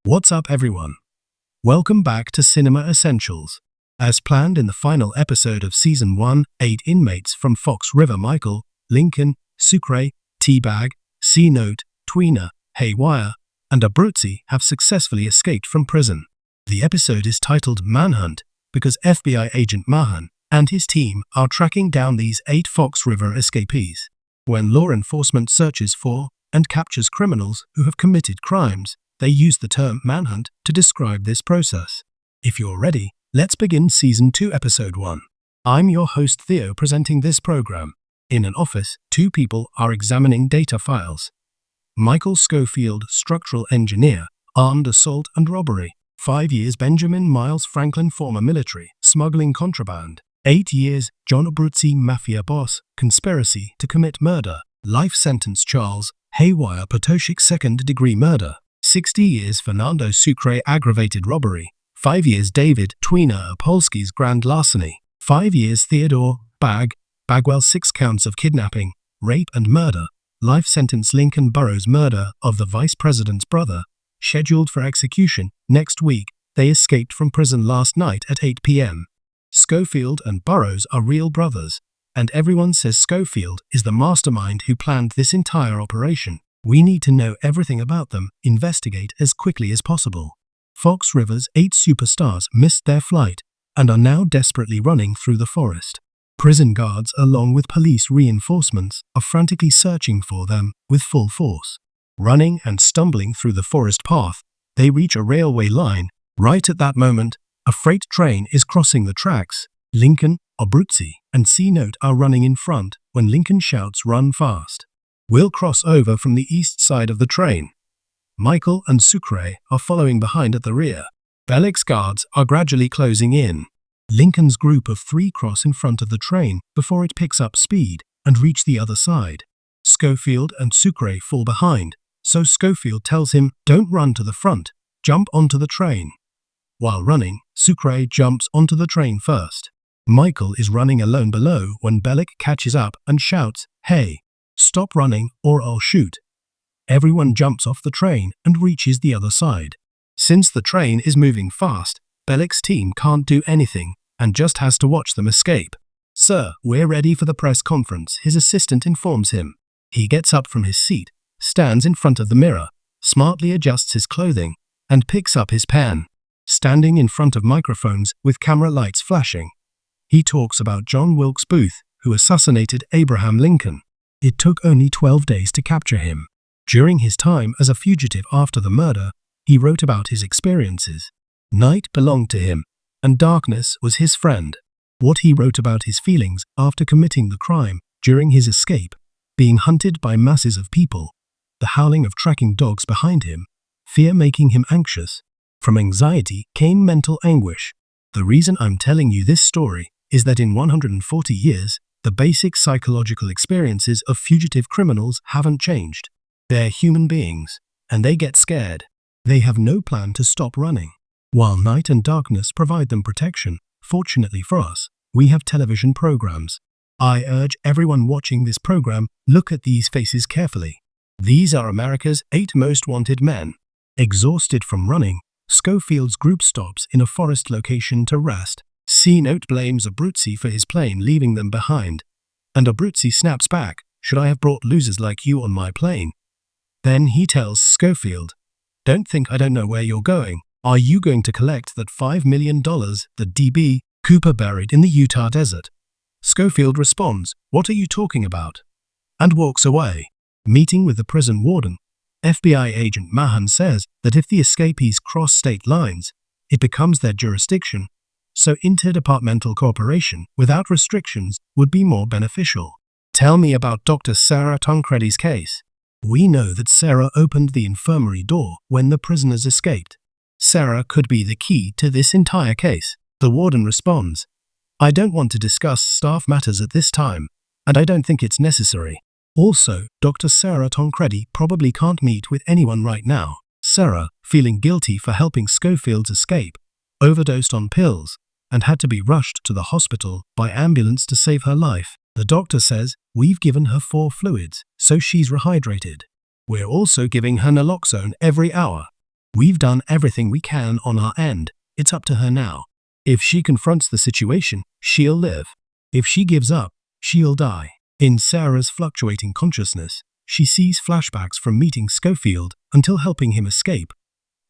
What's up, everyone? Welcome back to Cinema Essentials. As planned in the final episode of Season 1, 8 inmates from Fox River, Michael, Lincoln, Sucre, Teabag, C-Note, Tweener, Haywire, and Abruzzi have successfully escaped from prison. The episode is titled Manhunt because FBI Agent Mahone and his team are tracking down these 8 Fox River escapees. When law enforcement searches for and captures criminals who have committed crimes, they use the term manhunt to describe this process. If you're ready, let's begin Season 2, Episode 1. I'm your host Theo presenting this program. In an office, 2 people are examining data files. Michael Scofield, structural engineer, armed assault and robbery. 5 years Benjamin Miles Franklin, former military, smuggling contraband. 8 years John Abruzzi, mafia boss, conspiracy to commit murder. Life sentence Charles Haywire Potoshik, second-degree murder. 60 years Fernando Sucre, aggravated robbery. 5 years David Tweener Opolski's grand larceny. 5 years Theodore Bagwell, 6 counts of kidnapping, rape and murder. Life sentence Lincoln Burrows, murder of the vice president's brother, scheduled for execution next week. They escaped from prison last night at 8 p.m. Scofield and Burrows are real brothers, and everyone says Scofield is the mastermind who planned this entire operation. We need to know everything about them, investigate as quickly as possible. Fox River's 8 superstars missed their flight and are now desperately running through the forest. Prison guards, along with police reinforcements, are frantically searching for them with full force. Running and stumbling through the forest path, they reach a railway line. Right at that moment, a freight train is crossing the tracks. Lincoln, Abruzzi, and C-Note are running in front when Lincoln shouts, "Run fast. We'll cross over from the east side of the train." Michael and Sucre are following behind at the rear. Bellick's guards are gradually closing in. Lincoln's group of 3 cross in front of the train before it picks up speed and reach the other side. Scofield and Sucre fall behind, so Scofield tells him, "Don't run to the front, jump onto the train." While running, Sucre jumps onto the train first. Michael is running alone below when Bellick catches up and shouts, "Hey, stop running or I'll shoot." Everyone jumps off the train and reaches the other side. Since the train is moving fast, Bellick's team can't do anything and just has to watch them escape. "Sir, we're ready for the press conference," his assistant informs him. He gets up from his seat, stands in front of the mirror, smartly adjusts his clothing, and picks up his pen. Standing in front of microphones with camera lights flashing, he talks about John Wilkes Booth, who assassinated Abraham Lincoln. It took only 12 days to capture him. During his time as a fugitive after the murder, he wrote about his experiences. Night belonged to him, and darkness was his friend. What he wrote about his feelings after committing the crime, during his escape, being hunted by masses of people, the howling of tracking dogs behind him, fear making him anxious. From anxiety came mental anguish. The reason I'm telling you this story is that in 140 years, the basic psychological experiences of fugitive criminals haven't changed. They're human beings, and they get scared. They have no plan to stop running. While night and darkness provide them protection, fortunately for us, we have television programs. I urge everyone watching this program, look at these faces carefully. These are America's 8 most wanted men. Exhausted from running, Scofield's group stops in a forest location to rest. C-Note blames Abruzzi for his plane leaving them behind, and Abruzzi snaps back, "Should I have brought losers like you on my plane?" Then he tells Scofield, "Don't think I don't know where you're going. Are you going to collect that $5 million that D.B. Cooper buried in the Utah desert?" Scofield responds, "What are you talking about?" and walks away. Meeting with the prison warden, FBI Agent Mahone says that if the escapees cross state lines, it becomes their jurisdiction, so interdepartmental cooperation without restrictions would be more beneficial. "Tell me about Dr. Sarah Tancredi's case." "We know that Sarah opened the infirmary door when the prisoners escaped. Sarah could be the key to this entire case." The warden responds, "I don't want to discuss staff matters at this time, and I don't think it's necessary. Also, Dr. Sarah Tancredi probably can't meet with anyone right now." Sarah, feeling guilty for helping Scofield's escape, overdosed on pills and had to be rushed to the hospital by ambulance to save her life. The doctor says, "We've given her 4 fluids, so she's rehydrated. We're also giving her naloxone every hour." We've done everything we can on our end. It's up to her now. If she confronts the situation, she'll live. If she gives up, she'll die. In Sarah's fluctuating consciousness, she sees flashbacks from meeting Scofield until helping him escape,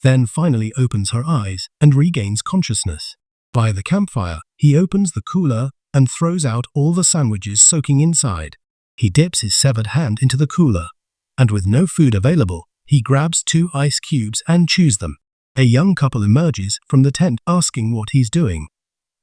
then finally opens her eyes and regains consciousness. By the campfire, he opens the cooler and throws out all the sandwiches soaking inside. He dips his severed hand into the cooler, and with no food available, he grabs 2 ice cubes and chews them. A young couple emerges from the tent asking what he's doing,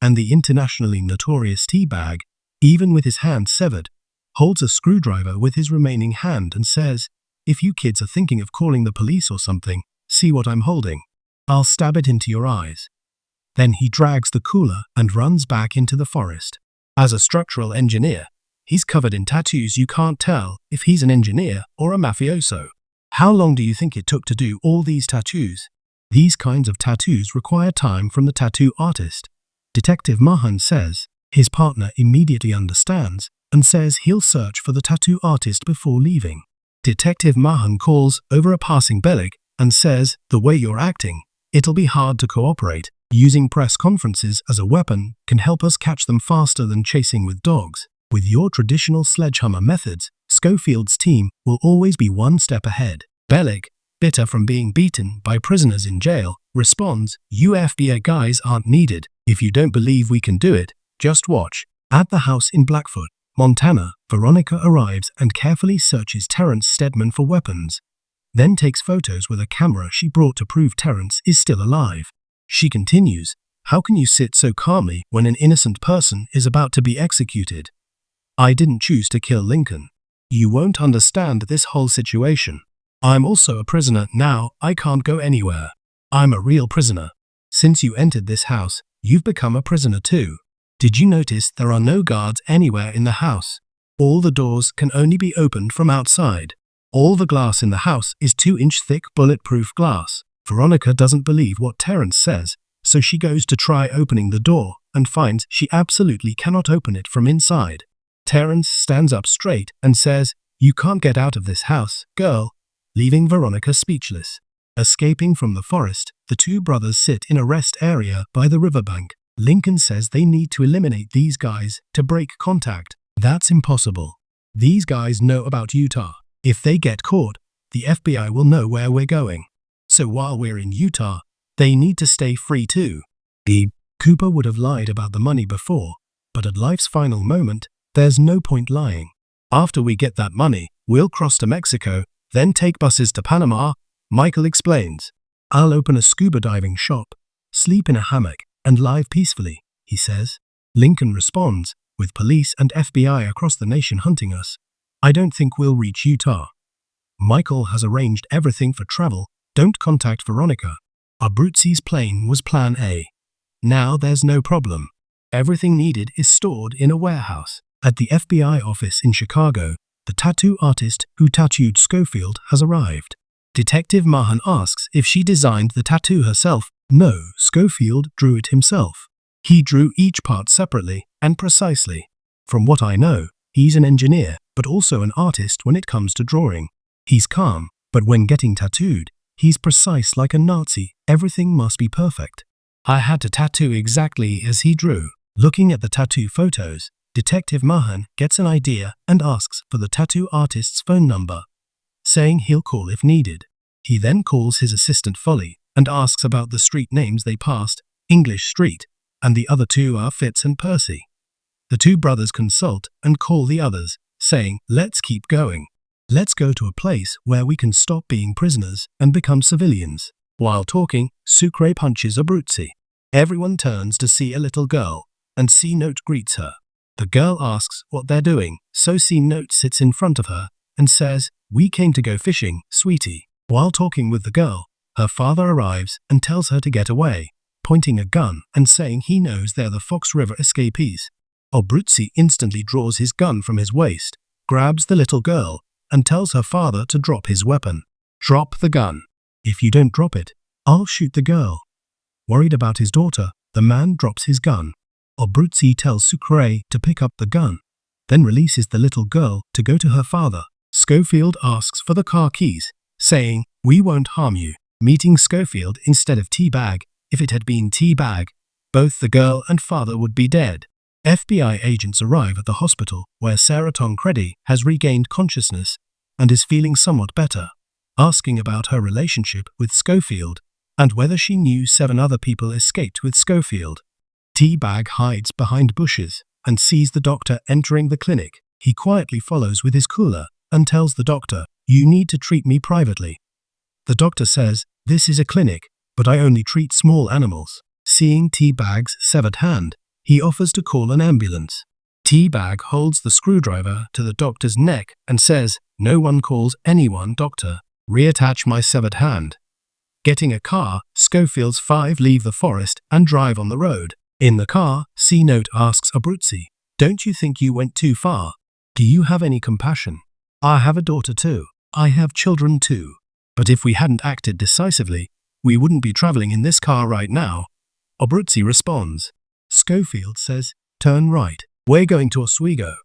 and the internationally notorious Teabag, even with his hand severed, holds a screwdriver with his remaining hand and says, "If you kids are thinking of calling the police or something, see what I'm holding. I'll stab it into your eyes." Then he drags the cooler and runs back into the forest. As a structural engineer, he's covered in tattoos. You can't tell if he's an engineer or a mafioso. How long do you think it took to do all these tattoos? These kinds of tattoos require time from the tattoo artist. Detective Mahone says. His partner immediately understands and says he'll search for the tattoo artist before leaving. Detective Mahone calls over a passing Bellick and says, "The way you're acting, it'll be hard to cooperate. Using press conferences as a weapon can help us catch them faster than chasing with dogs. With your traditional sledgehammer methods, Scofield's team will always be one step ahead." Bellick, bitter from being beaten by prisoners in jail, responds, "You FBI guys aren't needed. If you don't believe we can do it, just watch." At the house in Blackfoot, Montana, Veronica arrives and carefully searches Terrence Stedman for weapons, then takes photos with a camera she brought to prove Terrence is still alive. She continues, "How can you sit so calmly when an innocent person is about to be executed? I didn't choose to kill Lincoln. You won't understand this whole situation. I'm also a prisoner now. I can't go anywhere. I'm a real prisoner. Since you entered this house, you've become a prisoner too. Did you notice there are no guards anywhere in the house? All the doors can only be opened from outside. All the glass in the house is 2-inch thick bulletproof glass." Veronica doesn't believe what Terrence says, so she goes to try opening the door and finds she absolutely cannot open it from inside. Terrence stands up straight and says, "You can't get out of this house, girl," leaving Veronica speechless. Escaping from the forest, the 2 brothers sit in a rest area by the riverbank. Lincoln says they need to eliminate these guys to break contact. That's impossible. These guys know about Utah. If they get caught, the FBI will know where we're going. So while we're in Utah, they need to stay free too. Cooper would have lied about the money before, but at life's final moment, there's no point lying. "After we get that money, we'll cross to Mexico, then take buses to Panama," Michael explains. "I'll open a scuba diving shop, sleep in a hammock, and live peacefully," he says. Lincoln responds, "With police and FBI across the nation hunting us, I don't think we'll reach Utah. Michael has arranged everything for travel. Don't contact Veronica. Abruzzi's plane was plan A. Now there's no problem. Everything needed is stored in a warehouse." At the FBI office in Chicago, the tattoo artist who tattooed Scofield has arrived. Detective Mahone asks if she designed the tattoo herself. No, Scofield drew it himself. He drew each part separately and precisely. From what I know, he's an engineer, but also an artist when it comes to drawing. He's calm, but when getting tattooed, he's precise like a Nazi. Everything must be perfect. I had to tattoo exactly as he drew. Looking at the tattoo photos, Detective Mahone gets an idea and asks for the tattoo artist's phone number, saying he'll call if needed. He then calls his assistant Folly and asks about the street names they passed, English Street, and the other 2 are Fitz and Percy. The 2 brothers consult and call the others, saying, "Let's keep going. Let's go to a place where we can stop being prisoners and become civilians." While talking, Sucre punches Abruzzi. Everyone turns to see a little girl, and C-Note greets her. The girl asks what they're doing, so C-Note sits in front of her and says, "We came to go fishing, sweetie." While talking with the girl, her father arrives and tells her to get away, pointing a gun and saying he knows they're the Fox River escapees. Abruzzi instantly draws his gun from his waist, grabs the little girl, and tells her father to drop his weapon. "Drop the gun. If you don't drop it, I'll shoot the girl." Worried about his daughter, the man drops his gun. Abruzzi tells Sucre to pick up the gun, then releases the little girl to go to her father. Scofield asks for the car keys, saying, "We won't harm you. meeting Scofield instead of T-Bag. If it had been T-Bag, both the girl and father would be dead. FBI agents arrive at the hospital where Sarah Tancredi has regained consciousness and is feeling somewhat better, asking about her relationship with Scofield and whether she knew 7 other people escaped with Scofield. T-Bag hides behind bushes and sees the doctor entering the clinic. He quietly follows with his cooler and tells the doctor, "You need to treat me privately." The doctor says, "This is a clinic, but I only treat small animals." Seeing T-Bag's severed hand, he offers to call an ambulance. T-Bag holds the screwdriver to the doctor's neck and says, "No one calls anyone, doctor. Reattach my severed hand." Getting a car, Scofield's 5 leave the forest and drive on the road. In the car, C-Note asks Abruzzi, "Don't you think you went too far? Do you have any compassion? I have a daughter too. I have children too. But if we hadn't acted decisively, we wouldn't be traveling in this car right now." Abruzzi responds. Scofield says, "Turn right. We're going to Oswego."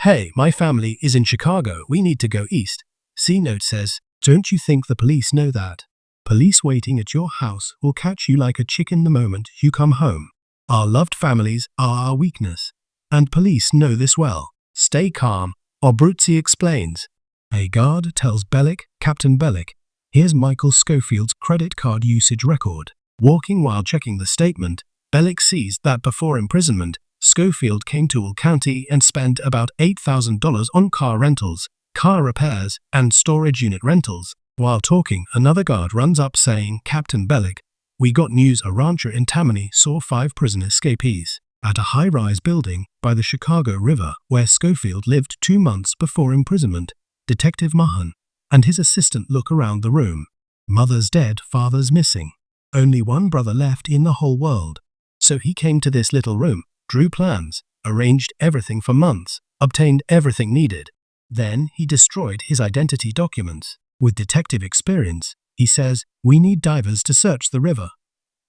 "Hey, my family is in Chicago. We need to go east." C-Note says, "Don't you think the police know that? Police waiting at your house will catch you like a chicken the moment you come home. Our loved families are our weakness, and police know this well. Stay calm," Abruzzi explains. A guard tells Bellick, "Captain Bellick, here's Michael Scofield's credit card usage record." Walking while checking the statement, Bellick sees that before imprisonment, Scofield came to Will County and spent about $8,000 on car rentals, car repairs, and storage unit rentals. While talking, another guard runs up saying, "Captain Bellick, we got news a rancher in Tammany saw 5 prison escapees at a high-rise building by the Chicago River where Scofield lived 2 months before imprisonment." Detective Mahone and his assistant look around the room. Mother's dead, father's missing. Only one brother left in the whole world. So he came to this little room, drew plans, arranged everything for months, obtained everything needed. Then he destroyed his identity documents. With detective experience, he says, "We need divers to search the river."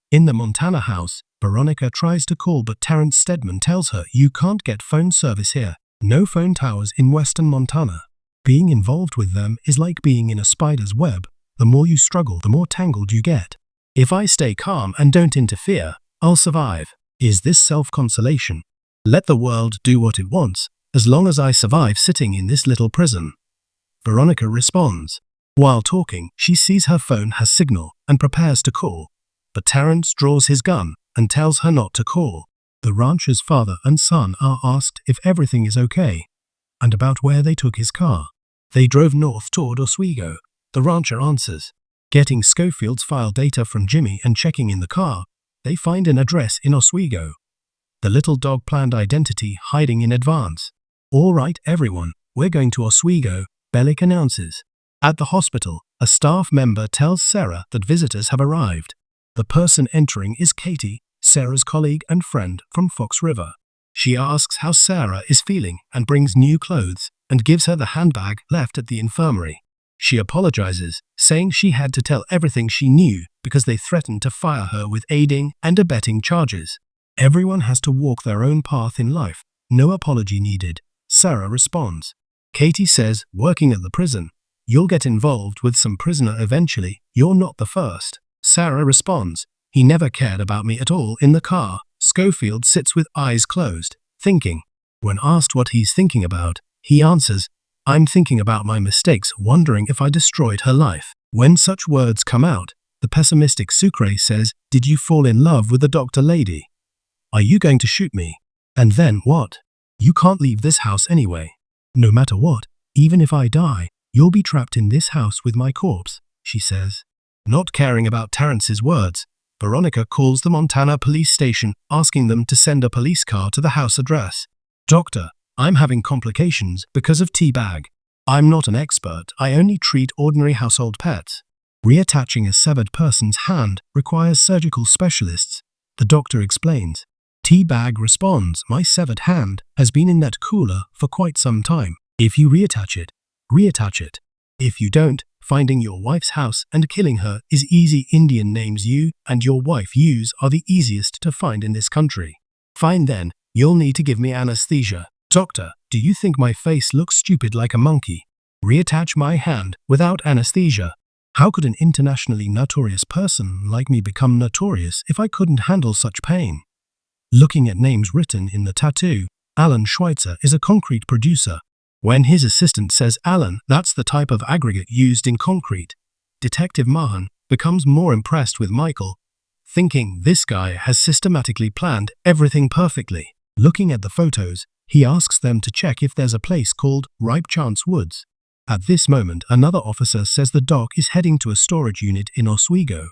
In the Montana house, Veronica tries to call but Terrence Stedman tells her, "You can't get phone service here. No phone towers in western Montana." Being involved with them is like being in a spider's web. The more you struggle, the more tangled you get. "If I stay calm and don't interfere, I'll survive." Is this self-consolation? Let the world do what it wants, as long as I survive sitting in this little prison. Veronica responds. While talking, she sees her phone has signal and prepares to call, but Terrence draws his gun and tells her not to call. The rancher's father and son are asked if everything is okay, and about where they took his car. They drove north toward Oswego. The rancher answers. Getting Scofield's file data from Jimmy and checking in the car, they find an address in Oswego. The little dog planned identity hiding in advance. "All right, everyone, we're going to Oswego," Bellick announces. At the hospital, a staff member tells Sarah that visitors have arrived. The person entering is Katie, Sarah's colleague and friend from Fox River. She asks how Sarah is feeling and brings new clothes and gives her the handbag left at the infirmary. She apologizes, saying she had to tell everything she knew because they threatened to fire her with aiding and abetting charges. "Everyone has to walk their own path in life. No apology needed," Sarah responds. Katie says, "Working at the prison, you'll get involved with some prisoner eventually. You're not the first." Sarah responds, "He never cared about me at all." In the car, Scofield sits with eyes closed, thinking. When asked what he's thinking about, he answers, "I'm thinking about my mistakes, wondering if I destroyed her life." When such words come out, the pessimistic Sucre says, "Did you fall in love with the doctor lady? Are you going to shoot me? And then what? You can't leave this house anyway. No matter what, even if I die, you'll be trapped in this house with my corpse," she says. Not caring about Terrence's words, Veronica calls the Montana police station, asking them to send a police car to the house address. "Doctor, I'm having complications because of T-Bag. I'm not an expert, I only treat ordinary household pets. Reattaching a severed person's hand requires surgical specialists," the doctor explains. T-Bag responds, "My severed hand has been in that cooler for quite some time. If you reattach it, reattach it. If you don't, finding your wife's house and killing her is easy. Indian names you and your wife use are the easiest to find in this country. Fine then, you'll need to give me anesthesia. Doctor, do you think my face looks stupid like a monkey? Reattach my hand without anesthesia." How could an internationally notorious person like me become notorious if I couldn't handle such pain? Looking at names written in the tattoo, Alan Schweitzer is a concrete producer. When his assistant says Alan, that's the type of aggregate used in concrete, Detective Mahone becomes more impressed with Michael, thinking this guy has systematically planned everything perfectly. Looking at the photos, he asks them to check if there's a place called Ripe Chance Woods. At this moment, another officer says the doc is heading to a storage unit in Oswego.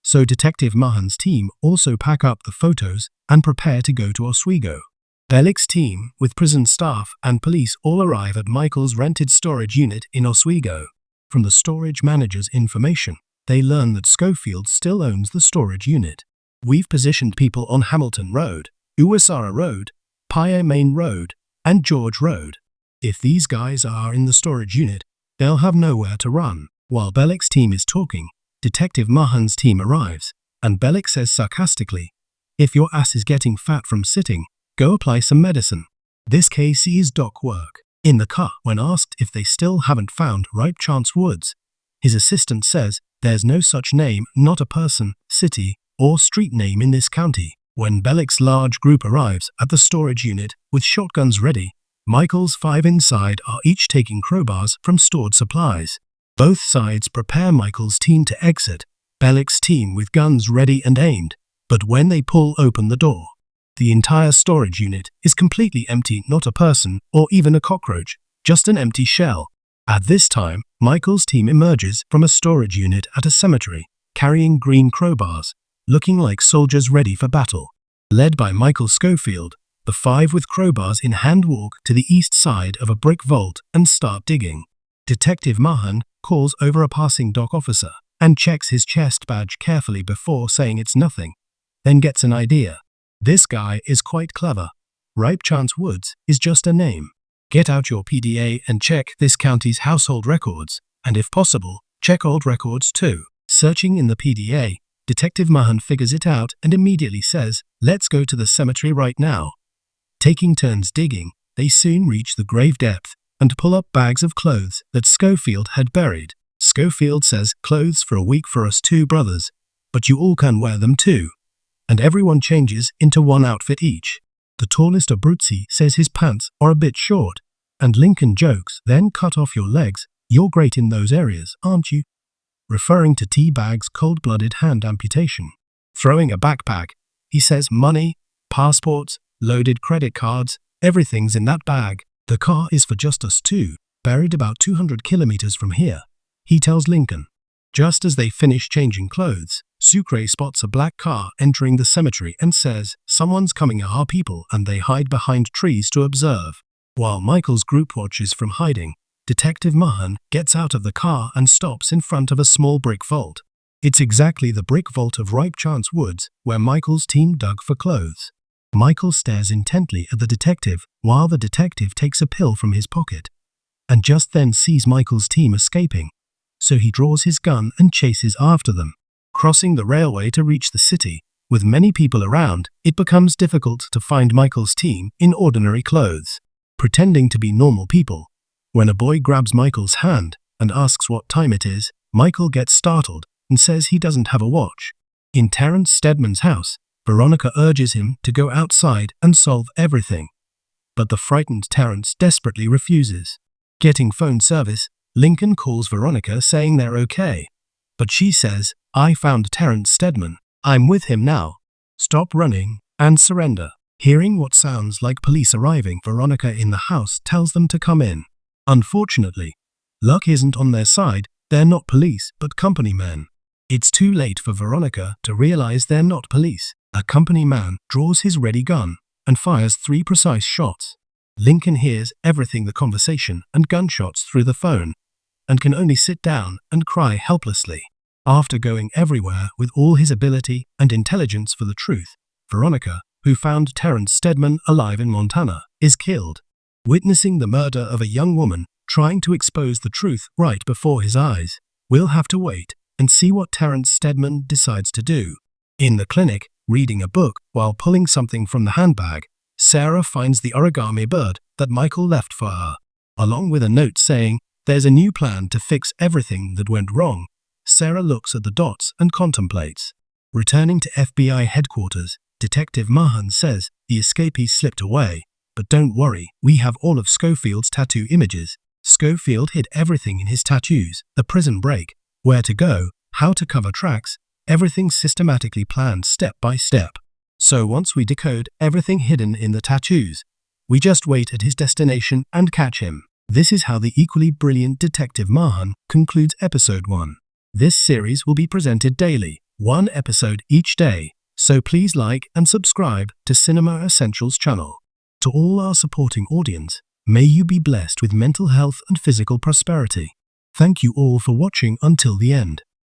So Detective Mahone's team also pack up the photos and prepare to go to Oswego. Bellick's team, with prison staff and police, all arrive at Michael's rented storage unit in Oswego. From the storage manager's information, they learn that Scofield still owns the storage unit. We've positioned people on Hamilton Road, Uwasara Road, Pye Main Road, and George Road. If these guys are in the storage unit, they'll have nowhere to run. While Bellick's team is talking, Detective Mahone's team arrives, and Bellick says sarcastically, "If your ass is getting fat from sitting, go apply some medicine." This case is doc work. In the car, when asked if they still haven't found Ripe Chance Woods, his assistant says there's no such name, not a person, city, or street name in this county. When Bellick's large group arrives at the storage unit with shotguns ready, Michael's 5 inside are each taking crowbars from stored supplies. Both sides prepare Michael's team to exit, Bellick's team with guns ready and aimed, but when they pull open the door, the entire storage unit is completely empty, not a person or even a cockroach, just an empty shell. At this time, Michael's team emerges from a storage unit at a cemetery, carrying green crowbars, looking like soldiers ready for battle. Led by Michael Scofield, the 5 with crowbars in hand walk to the east side of a brick vault and start digging. Detective Mahone calls over a passing doc officer and checks his chest badge carefully before saying it's nothing, then gets an idea. This guy is quite clever. Ripe Chance Woods is just a name. Get out your PDA and check this county's household records, and if possible, check old records too. Searching in the PDA, Detective Mahone figures it out and immediately says, "Let's go to the cemetery right now." Taking turns digging, they soon reach the grave depth and pull up bags of clothes that Scofield had buried. Scofield says, "Clothes for a week for us 2 brothers, but you all can wear them too." And everyone changes into one outfit each. The tallest Abruzzi says his pants are a bit short, and Lincoln jokes, "Then cut off your legs, you're great in those areas, aren't you?" Referring to T-Bag's cold-blooded hand amputation. Throwing a backpack, he says, "Money, passports, loaded credit cards, everything's in that bag. The car is for just us 2, buried about 200 kilometers from here," he tells Lincoln. Just as they finish changing clothes, Sucre spots a black car entering the cemetery and says, "Someone's coming at our people," and they hide behind trees to observe. While Michael's group watches from hiding, Detective Mahone gets out of the car and stops in front of a small brick vault. It's exactly the brick vault of Ripe Chance Woods where Michael's team dug for clothes. Michael stares intently at the detective while the detective takes a pill from his pocket, and just then sees Michael's team escaping, so he draws his gun and chases after them. Crossing the railway to reach the city, with many people around, it becomes difficult to find Michael's team in ordinary clothes, pretending to be normal people. When a boy grabs Michael's hand and asks what time it is, Michael gets startled and says he doesn't have a watch. In Terrence Stedman's house, Veronica urges him to go outside and solve everything, but the frightened Terrence desperately refuses. Getting phone service, Lincoln calls Veronica saying they're okay, but she says, "I found Terrence Stedman. I'm with him now. Stop running and surrender." Hearing what sounds like police arriving, Veronica in the house tells them to come in. Unfortunately, luck isn't on their side. They're not police, but company men. It's too late for Veronica to realize they're not police. A company man draws his ready gun and fires 3 precise shots. Lincoln hears everything, the conversation and gunshots through the phone, and can only sit down and cry helplessly. After going everywhere with all his ability and intelligence for the truth, Veronica, who found Terrence Stedman alive in Montana, is killed. Witnessing the murder of a young woman trying to expose the truth right before his eyes, we'll have to wait and see what Terrence Stedman decides to do. In the clinic, reading a book while pulling something from the handbag, Sarah finds the origami bird that Michael left for her, along with a note saying, "There's a new plan to fix everything that went wrong. Sarah looks at the dots and contemplates. Returning to FBI headquarters, Detective Mahone says the escapee slipped away. But don't worry, we have all of Scofield's tattoo images. Scofield hid everything in his tattoos, the prison break, where to go, how to cover tracks, everything systematically planned step by step. So once we decode everything hidden in the tattoos, we just wait at his destination and catch him. This is how the equally brilliant Detective Mahone concludes episode 1. This series will be presented daily, 1 episode each day, so please like and subscribe to Cinema Essentials channel. To all our supporting audience, may you be blessed with mental health and physical prosperity. Thank you all for watching until the end.